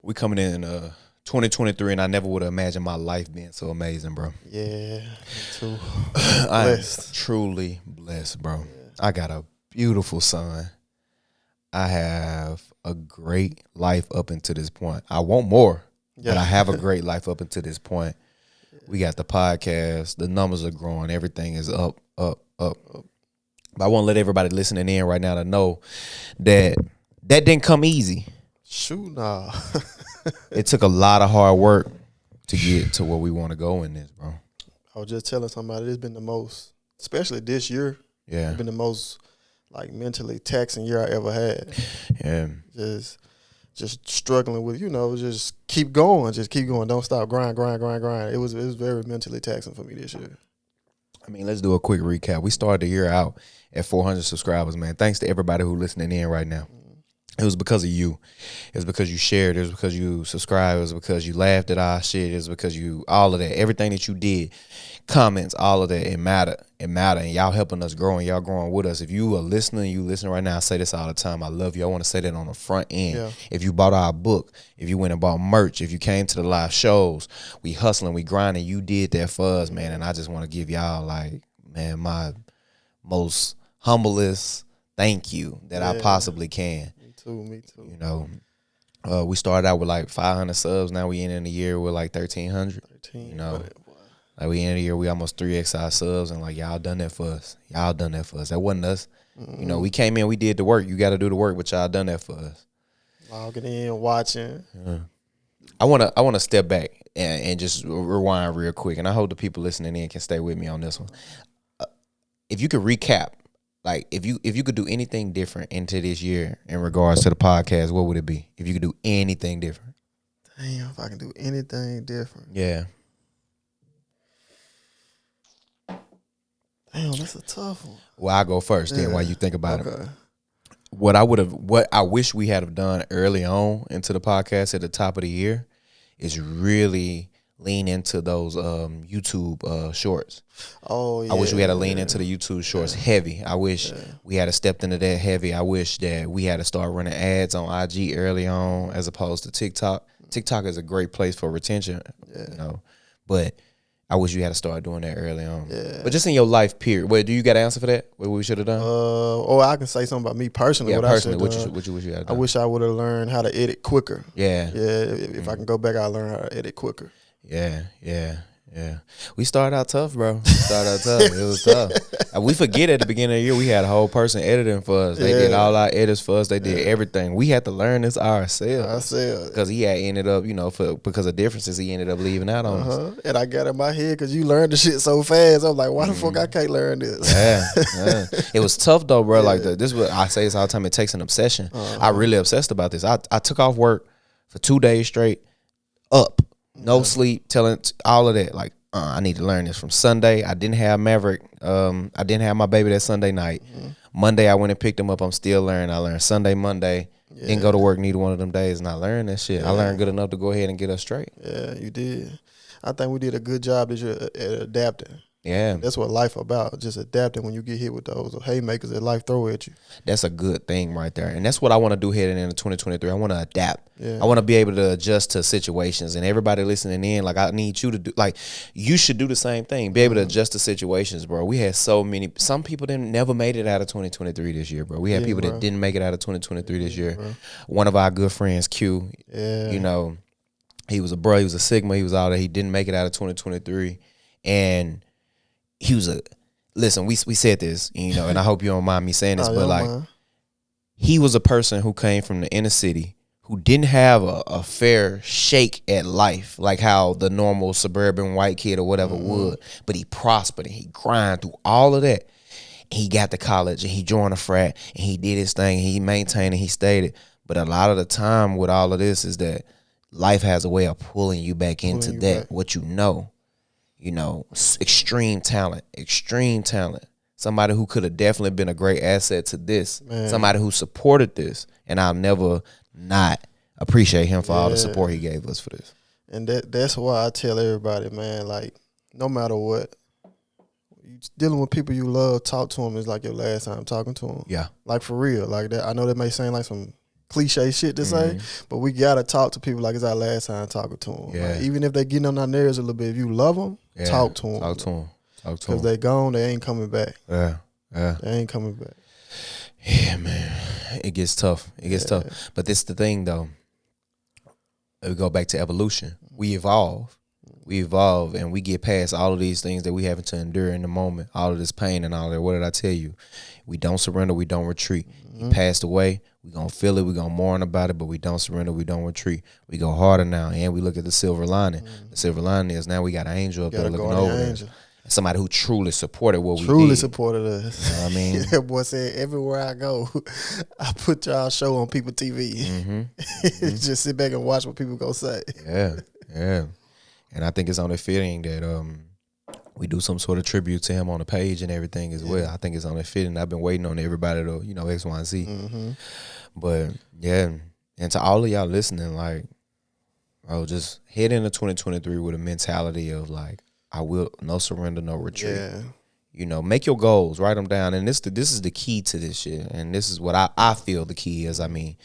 We coming in 2023, and I never would have imagined my life being so amazing, bro. Yeah, me too. I am truly blessed, bro. Yeah. I got a beautiful son. I have a great life up until this point. I want more, but I have a great life up until this point. We got the podcast. The numbers are growing. Everything is up. But I want to let everybody listening in right now to know that didn't come easy. Shoot, nah. It took a lot of hard work to get to where we want to go in this, bro. I was just telling somebody it's been the most, especially this year. Yeah, it's been the most like mentally taxing year I ever had. Yeah, just struggling with just keep going, don't stop, grind. It was very mentally taxing for me this year. I mean, let's do a quick recap. We started the year out at 400 subscribers, man. Thanks to everybody who listening in right now. It was because of you. It was because you shared. It was because you subscribed. It was because you laughed at our shit. It was because you, all of that, everything that you did, comments, all of that, it mattered. It mattered. And y'all helping us grow and y'all growing with us. If you are listening, you listen right now, I say this all the time. I love you. I want to say that on the front end. Yeah. If you bought our book, if you went and bought merch, if you came to the live shows, we hustling, we grinding, you did that for us, man. And I just want to give y'all, like, man, my most humblest thank you that I possibly can. Me too. You know, we started out with like 500 subs. Now we ending the year with like 1,300. You know, like we ended the year, we almost 3x our subs, and like y'all done that for us. That wasn't us. You know, we came in, we did the work. You got to do the work, but y'all done that for us. Logging in, watching. I wanna step back and just rewind real quick, and I hope the people listening in can stay with me on this one. If you could recap. Like, if you could do anything different into this year in regards to the podcast, what would it be? If you could do anything different. Damn, if I can do anything different. Yeah. Damn, that's a tough one. Well, I'll go first then while you think about it. What I wish we had have done early on into the podcast at the top of the year is really lean into those YouTube shorts. Oh, yeah. I wish we had to lean into the YouTube shorts heavy. I wish we had to stepped into that heavy. I wish that we had to start running ads on IG early on as opposed to TikTok. TikTok is a great place for retention, you know, but I wish you had to start doing that early on. Yeah. But just in your life, period. Wait, do you got an answer for that? What we should have done? I can say something about me personally. Yeah, personally, what you wish you had done? I wish I would have learned how to edit quicker. Yeah. Yeah, if I can go back, I'll learn how to edit quicker. Yeah. We started out tough, bro. It was tough. We forget at the beginning of the year we had a whole person editing for us. They did all our edits for us. They did everything. We had to learn this ourselves. Because he had ended up, because of differences, he ended up leaving out on us. And I got in my head because you learned the shit so fast. I'm like, why the fuck I can't learn this? Yeah. It was tough though, bro. Like this is what I say this all the time. It takes an obsession. I really obsessed about this. I took off work for 2 days straight, up. No sleep, telling all of that. Like, I need to learn this from Sunday. I didn't have Maverick. I didn't have my baby that Sunday night. Monday, I went and picked him up. I'm still learning. I learned Sunday, Monday. Didn't go to work neither one of them days, and I learned that shit. I learned good enough to go ahead and get us straight. Yeah, you did. I think we did a good job this year at adapting. Yeah. That's what life about, just adapting when you get hit with those haymakers that life throw at you. That's a good thing right there. And that's what I want to do heading into 2023. I want to adapt. Yeah. I want to be able to adjust to situations. And everybody listening in, like, I need you to do, like, you should do the same thing. Be able to adjust to situations, bro. We had some people didn't never made it out of 2023 this year, bro. We had people that didn't make it out of 2023 this year. Bro. One of our good friends, Q, he was a Sigma. He was out there. He didn't make it out of 2023. And he was listen, we said this, and I hope you don't mind me saying this, but like, he was a person who came from the inner city who didn't have a fair shake at life, like how the normal suburban white kid or whatever would, but he prospered and he grinded through all of that. He got to college and he joined a frat and he did his thing. He maintained and he stayed it. But a lot of the time with all of this is that life has a way of pulling you back into that, what you know. Extreme talent. Somebody who could have definitely been a great asset to this. Man. Somebody who supported this. And I'll never not appreciate him for all the support he gave us for this. And that's why I tell everybody, man, like, no matter what, you dealing with people you love, talk to them is like your last time talking to them. Yeah. Like, for real. Like, that. I know that may seem like some cliche shit to say, but we gotta talk to people like it's our last time talking to them. Yeah. Like, even if they getting on our nerves a little bit, if you love them, talk to them. Talk to them. Because they gone, they ain't coming back. Yeah. They ain't coming back. Yeah, man. It gets tough. It gets tough. But this is the thing, though. We go back to evolution. We evolve. And we get past all of these things that we having to endure in the moment, all of this pain and all that. What did I tell you? We don't surrender, we don't retreat. He passed away, we gonna feel it, we gonna mourn about it, but we don't surrender, we don't retreat. We go harder now, and we look at the silver lining. The silver lining is now we got an angel up there looking over us. Somebody who truly supported what we did. Truly supported us. You know what I mean? That boy said, everywhere I go, I put y'all show on People TV. Just sit back and watch what people go say. Yeah. And I think it's only fitting that we do some sort of tribute to him on the page and everything as well. I think it's only fitting. I've been waiting on everybody to, X, Y, and Z. But, yeah, and to all of y'all listening, like, just head into 2023 with a mentality of, like, I will, no surrender, no retreat. Yeah. Make your goals, write them down. And this is the key to this shit. And this is what I feel the key is. I mean,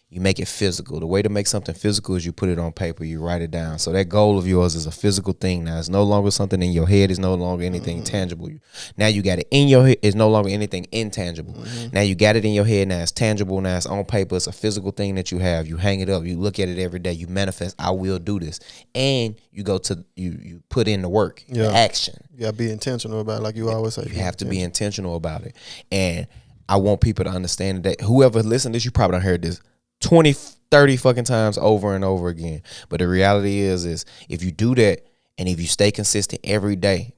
you make it physical. The way to make something physical is you put it on paper, you write it down. So that goal of yours is a physical thing now. It's no longer something in your head. It's no longer anything tangible. Now you got it in your head. It's no longer anything intangible. Now you got it in your head. Now it's tangible. Now it's on paper. It's a physical thing that you have. You hang it up. You look at it every day. You manifest, I will do this. And you go to, you put in the work, the action. You got to be intentional about it, like you always say. You have to be intentional about it. And I want people to understand that whoever listened to this, you probably done heard this 20, 30 fucking times over and over again. But the reality is if you do that and if you stay consistent every day,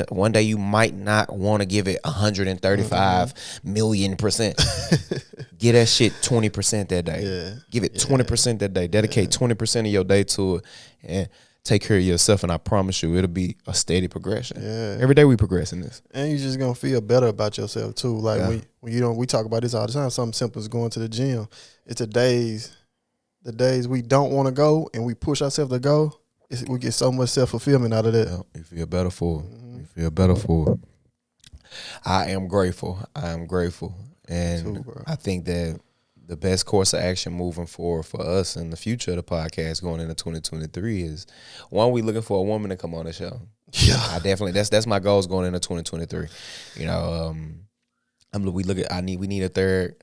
one day you might not want to give it 135 million%. Give that shit 20% that day. Yeah. Give it 20% that day. Dedicate 20% of your day to it and take care of yourself. And I promise you, it'll be a steady progression. Yeah. Every day we progress in this. And you're just going to feel better about yourself too. Like when you don't, we talk about this all the time. Something simple as going to the gym. It's the days we don't want to go and we push ourselves to go. We get so much self-fulfillment out of that. Yeah, you feel better for it. You feel better for it. I am grateful. And too, I think that the best course of action moving forward for us in the future of the podcast going into 2023 is, one, we looking for a woman to come on the show. Yeah. I definitely, that's my goals going into 2023. We need a third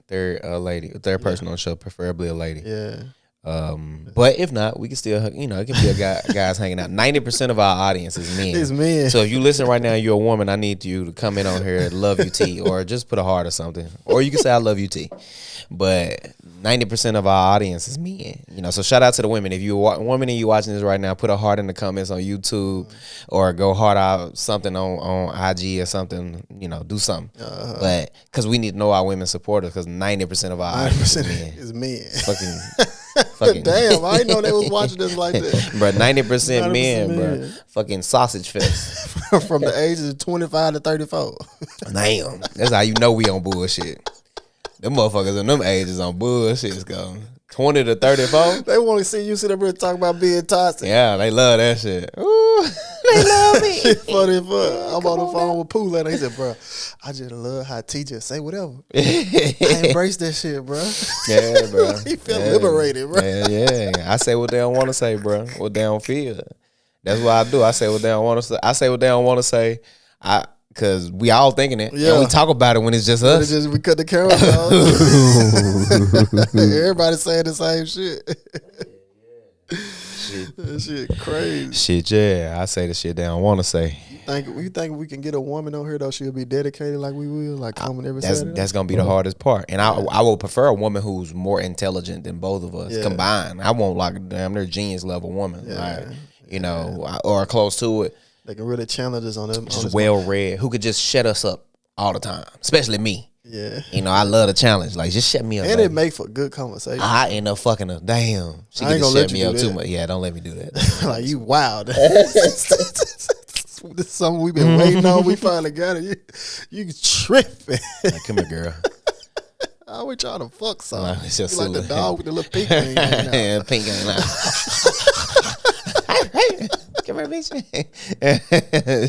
person on the show, preferably a lady. Yeah. But if not, we can still, it can be a guys hanging out. 90% of our audience is men. It's men. So if you listen right now, you're a woman, I need you to come in on here, love you T, or just put a heart or something. Or you can say I love you T. But 90% of our audience is men. So shout out to the women. If you're a woman and you watching this right now, put a heart in the comments on YouTube or go heart out something on IG or something, do something. But because we need to know our women supporters, because 90% of our audience is men. Fucking damn, I didn't know they was watching this like that. Bro, 90% men, bro. Fucking sausage fest. From the ages of 25 to 34. Damn. That's how you know we on bullshit. Them motherfuckers in them ages on bullshit, go 20 to 34. They want to see you sit up here and talk about being toxic. Yeah, they love that shit. Ooh, they love me. Shit funny as fuck. I'm on the phone with Pooh later. He said, bro, I just love how T just say whatever. I embrace that shit, bro. Yeah, bro. He feel liberated, bro. Yeah. I say what they don't want to say, bro. What they don't feel. That's what I do. I say what they don't want to say. I say what they don't want to say. Because we all thinking it. Yeah. And we talk about it when it's just us. We cut the camera off. Everybody saying the same shit. That shit crazy. Shit, yeah. I say the shit they don't want to say. You think we can get a woman on here, though, she'll be dedicated like we will? Like coming every Saturday? That's going to be the hardest part. And I will prefer a woman who's more intelligent than both of us combined. I won't like a damn near genius level woman. Or close to it. They can really challenge us on them. Just well-read, who could just shut us up all the time, especially me. Yeah. I love the challenge. Like, just shut me up. And it make for good conversation. I end up fucking her. Damn. She can just shut me up too much. Yeah, don't let me do that. Like, you wild. This is something we've been waiting on. We finally got it. You tripping. Like, come here, girl. I always trying to fuck something. Nah, it's just like the dog with the little pink thing. Yeah, pink thing. Come here, bitch.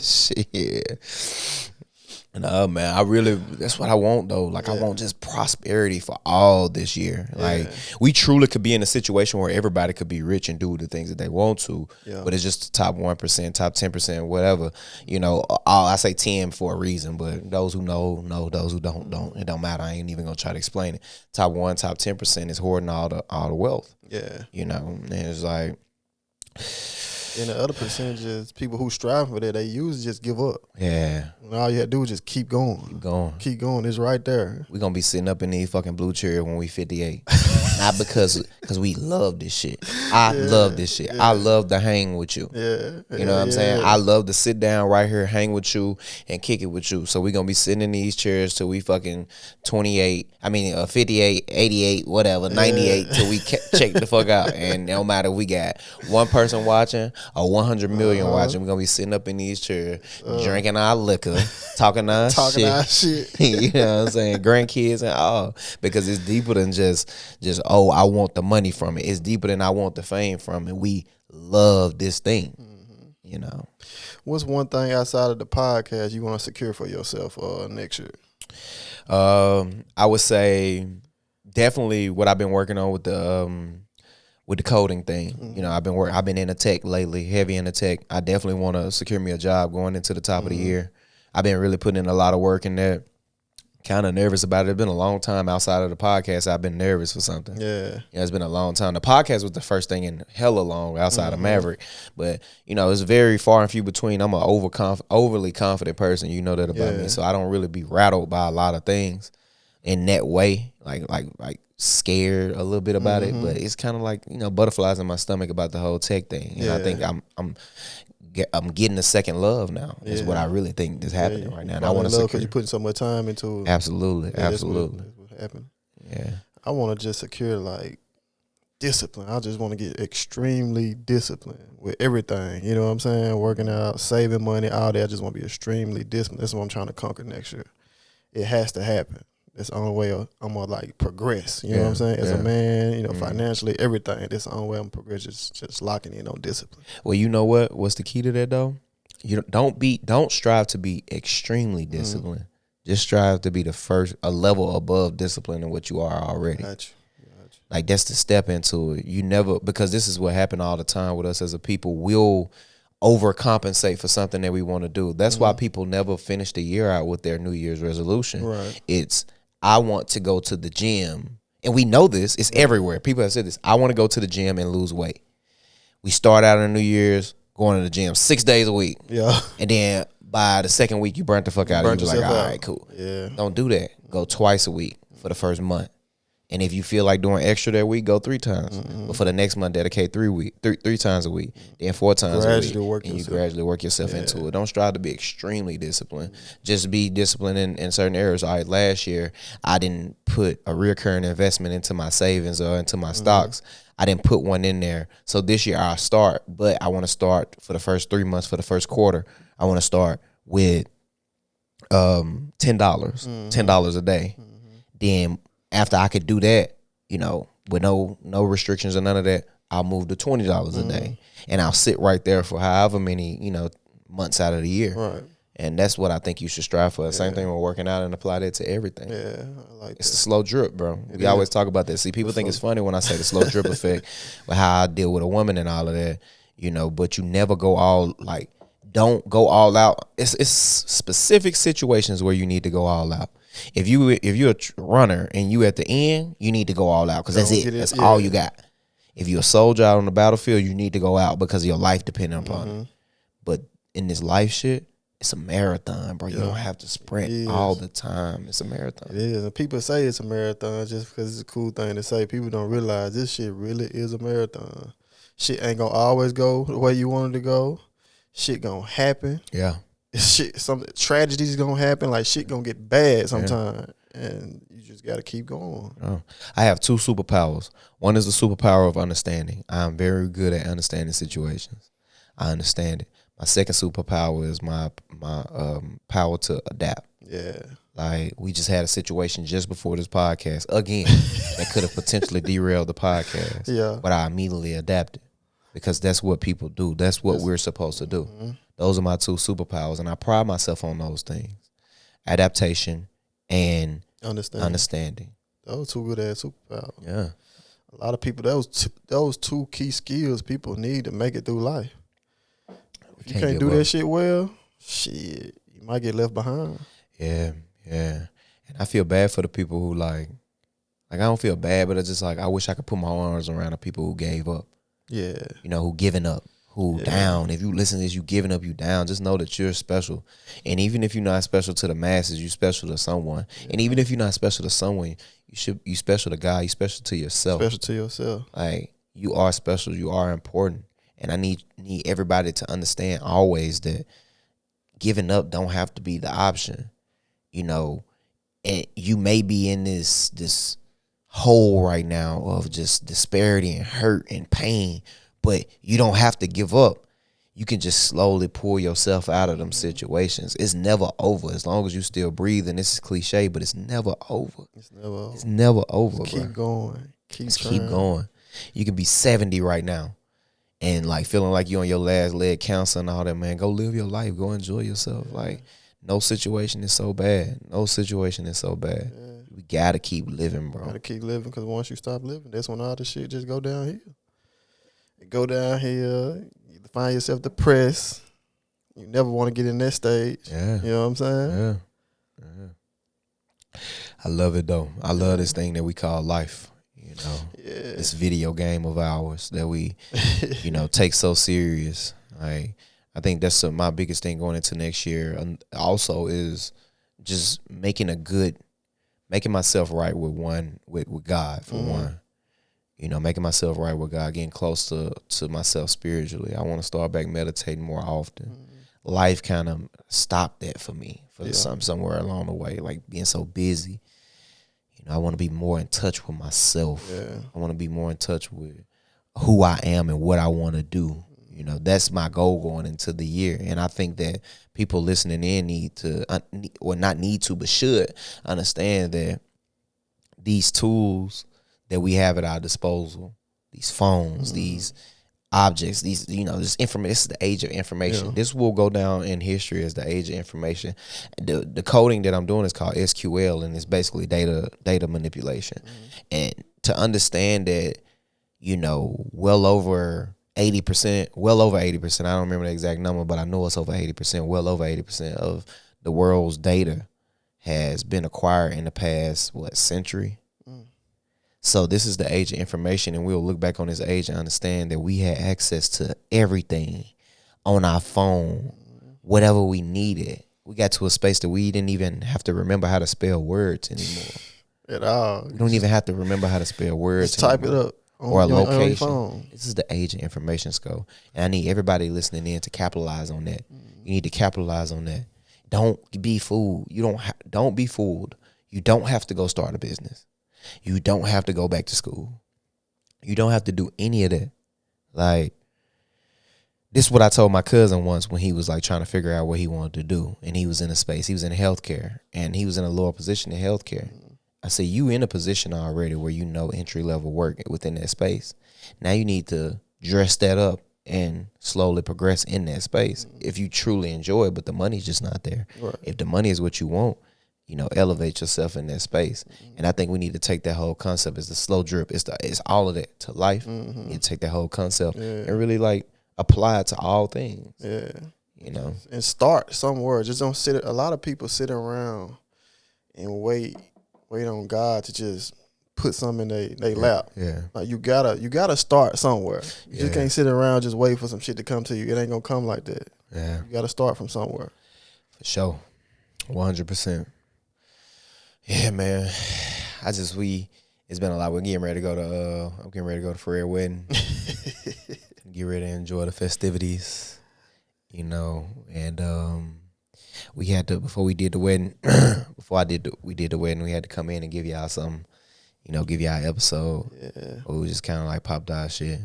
Shit. Man, that's what I want though. Like, I want just prosperity for all this year. Like, we truly could be in a situation where everybody could be rich and do the things that they want to, but it's just the top 1%, top 10%, whatever. You know, I say 10 for a reason, but those who know, those who don't. It don't matter. I ain't even gonna try to explain it. Top 1, top 10% is hoarding all the wealth. Yeah. You know, and it's like, and the other percentages, people who strive for that, they usually just give up. Yeah. And all you have to do is just keep going. Keep going. It's right there. We're going to be sitting up in these fucking blue chairs when we 58. Not because we love this shit. I love this shit. I love to hang with you. Yeah. You know what I'm saying? I love to sit down right here, hang with you, and kick it with you. So we're going to be sitting in these chairs till we fucking 58, 88, whatever, 98, till we check the fuck out. And no matter we got one person watching or 100 million watching, we're going to be sitting up in these chairs, drinking our liquor, talking our shit. You know what I'm saying? Grandkids and all. Because it's deeper than just I want the money from it. It's deeper than I want the fame from it. We love this thing. You know. What's one thing outside of the podcast you want to secure for yourself next year? I would say definitely what I've been working on with the coding thing. You know, I've been in the tech lately, heavy in the tech. I definitely want to secure me a job going into the top of the year. I've been really putting in a lot of work in that. Kind of nervous about it. It's been a long time outside of the podcast. I've been nervous for something. Yeah, it's been a long time. The podcast was the first thing in hella long outside of Maverick, but you know it's very far and few between. I'm an overly confident person. You know that about me, so I don't really be rattled by a lot of things in that way. Like scared a little bit about it, but it's kind of like, you know, butterflies in my stomach about the whole tech thing, and I think I'm getting a second love now. Is what I really think is happening right now. And I want to because you're putting so much time into it. Absolutely. That's what happened. Yeah, I want to just secure like discipline. I just want to get extremely disciplined with everything. You know what I'm saying? Working out, saving money, all that. I just want to be extremely disciplined. That's what I'm trying to conquer next year. It has to happen. That's the only way I'm gonna like progress. You know what I'm saying? As a man, you know, financially, everything. That's the only way I'm progressing. Just locking in on discipline. Well, you know what? What's the key to that though? You don't strive to be extremely disciplined. Just strive to be a level above discipline than what you are already. Gotcha. Like that's the step into it. You never, because this is what happened all the time with us as a people. We'll overcompensate for something that we want to do. That's why people never finish the year out with their New Year's resolution. Right. It's, I want to go to the gym. And we know this. It's everywhere. People have said this. I want to go to the gym and lose weight. We start out in New Year's going to the gym 6 days a week. Yeah. And then by the second week, you burnt the fuck out. And you're like, all right, cool. Yeah. Don't do that. Go twice a week for the first month. And if you feel like doing extra that week, go 3 times. But for the next month, dedicate 3 times a week, then 4 times a week. And you gradually work yourself into it. Don't strive to be extremely disciplined. Just be disciplined in certain areas. All right, last year, I didn't put a recurring investment into my savings or into my stocks. I didn't put one in there. So this year, I'll start. But I want to start for the first 3 months, for the first quarter. I want to start with $10 a day. Then after I could do that, you know, with no restrictions or none of that, I'll move to $20 a day, and I'll sit right there for however many, you know, months out of the year. Right. And that's what I think you should strive for. Same thing with working out, and apply that to everything. Yeah, I like it's that. the slow drip, bro. We always talk about that. See, people think it's funny when I say the slow drip effect, with how I deal with a woman and all of that, you know. But you never go don't go all out. It's specific situations where you need to go all out. If you're a runner and you at the end, you need to go all out because that's it. That's all you got. If you're a soldier out on the battlefield, you need to go out because of your life depending upon it. But in this life shit, it's a marathon, bro. You don't have to sprint all the time. It's a marathon. It is. And people say it's a marathon just because it's a cool thing to say. People don't realize this shit really is a marathon. Shit ain't gonna always go the way you want it to go. Shit gonna happen. Yeah. Shit, some tragedies gonna happen. Like shit gonna get bad sometime, and you just gotta keep going. Oh. I have 2 superpowers. One is the superpower of understanding. I'm very good at understanding situations. I understand it. My second superpower is my power to adapt. Yeah. Like we just had a situation just before this podcast again that could have potentially derailed the podcast. Yeah. But I immediately adapted because that's what people do. That's what we're supposed to do. Those are my 2 superpowers, and I pride myself on those things. adaptation, and understanding. Those two good ass superpowers. Yeah. A lot of people, those two key skills people need to make it through life. If you can't do that shit well, shit, you might get left behind. Yeah. And I feel bad for the people who like I don't feel bad, but it's just like I wish I could put my arms around the people who gave up. Yeah. You know, who giving up, who down. If you listen to this, you giving up, you down. Just know that you're special. And even if you're not special to the masses, you special to someone. Yeah. And even if you're not special to someone, you special to God, you special to yourself. Special to yourself. Like, you are special, you are important. And I need everybody to understand always that giving up don't have to be the option. You know, and you may be in this hole right now of just disparity and hurt and pain, but you don't have to give up. You can just slowly pull yourself out of them situations. It's never over as long as you still breathe. And this is cliche, but it's never over. It's never over. Keep going. Keep going. You can be 70 right now and like feeling like you're on your last leg, counseling all that, man. Go live your life. Go enjoy yourself. Yeah. Like, no situation is so bad. No situation is so bad. Yeah. We gotta keep living, bro. Gotta keep living, because once you stop living, that's when all the shit just go downhill. It go downhill. You find yourself depressed. You never want to get in that stage. Yeah. You know what I'm saying? Yeah. I love it though. I love this thing that we call life. You know, this video game of ours that we, you know, take so serious. Like, I think that's my biggest thing going into next year. And also is just making myself right with God for one. You know, making myself right with God, getting close to myself spiritually. I want to start back meditating more often. Life kind of stopped that for me somewhere along the way, like being so busy. You know, I want to be more in touch with myself. Yeah. I want to be more in touch with who I am and what I want to do. You know, that's my goal going into the year. And I think that people listening in need to, or not need to, but should understand that these tools that we have at our disposal, these phones, these objects, these, you know, this information, this is the age of information. Yeah. This will go down in history as the age of information. The coding that I'm doing is called SQL, and it's basically data manipulation. And to understand that, you know, well over 80%, I don't remember the exact number, but I know it's over 80%, well over 80% of the world's data has been acquired in the past, century? So this is the age of information, and we'll look back on this age and understand that we had access to everything on our phone, whatever we needed. We got to a space that we didn't even have to remember how to spell words anymore. At all. We don't even have to remember how to spell words. Just type it up. Or a location. Phone. This is the age of information, Sco. And I need everybody listening in to capitalize on that. You need to capitalize on that. Don't be fooled. Don't be fooled. You don't have to go start a business. You don't have to go back to school. You don't have to do any of that. Like, this is what I told my cousin once when he was like trying to figure out what he wanted to do. And he was in a space. He was in healthcare. And he was in a lower position in healthcare. I said, you in a position already where you know entry-level work within that space. Now you need to dress that up and slowly progress in that space if you truly enjoy it, but the money's just not there. Right. If the money is what you want, you know, elevate yourself in that space. And I think we need to take that whole concept as the slow drip. It's all of that to life. You need to take that whole concept and really like apply it to all things. Yeah. You know? And start somewhere. Just don't sit. A lot of people sit around and wait on God to just put something in their lap. Yeah. Like you gotta start somewhere. You just can't sit around just wait for some shit to come to you. It ain't gonna come like that. Yeah. You gotta start from somewhere. For sure. 100%. Yeah, man. It's been a lot. We're getting ready to go to I'm getting ready to go to Fred's wedding. Get ready to enjoy the festivities. You know, and we had to, before we did the wedding, we did the wedding, we had to come in and give y'all something, you know, give y'all an episode. Yeah. Or we just kind of like popped our shit.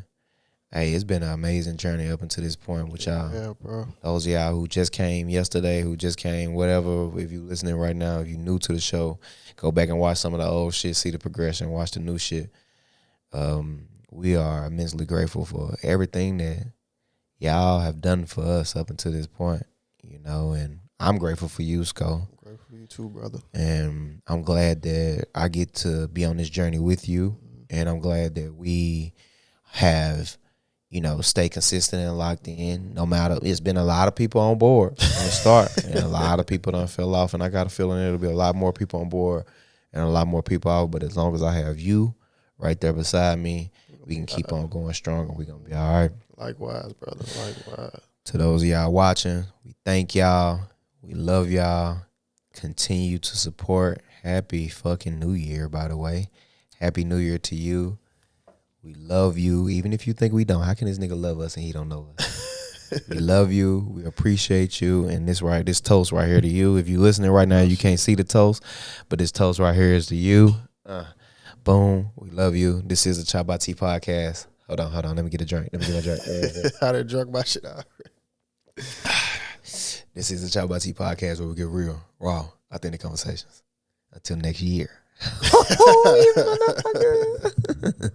Hey, it's been an amazing journey up until this point with y'all. Yeah, bro. Those of y'all who just came yesterday, who just came, whatever, if you listening right now, if you new to the show, go back and watch some of the old shit, see the progression, watch the new shit. We are immensely grateful for everything that y'all have done for us up until this point, you know, and I'm grateful for you, Sco. I'm grateful for you too, brother. And I'm glad that I get to be on this journey with you. And I'm glad that we have, stay consistent and locked in. No matter, it's been a lot of people on board from the start, and a lot of people done fell off. And I got a feeling it'll be a lot more people on board and a lot more people out. But as long as I have you right there beside me, we can keep on going strong, and we're gonna be all right. Likewise, brother. Likewise. To those of y'all watching, we thank y'all. We love y'all. Continue to support. Happy fucking New Year, by the way. Happy New Year to you. We love you, even if you think we don't. How can this nigga love us and he don't know us? We love you. We appreciate you. And this toast right here to you. If you listening right now, you can't see the toast, but this toast right here is to you. Boom. We love you. This is the ChoppedByT podcast. Hold on. Let me get a drink. I done drunk my shit out. This is the ChoppedByT podcast where we get real, raw, authentic conversations. Until next year. You motherfucker.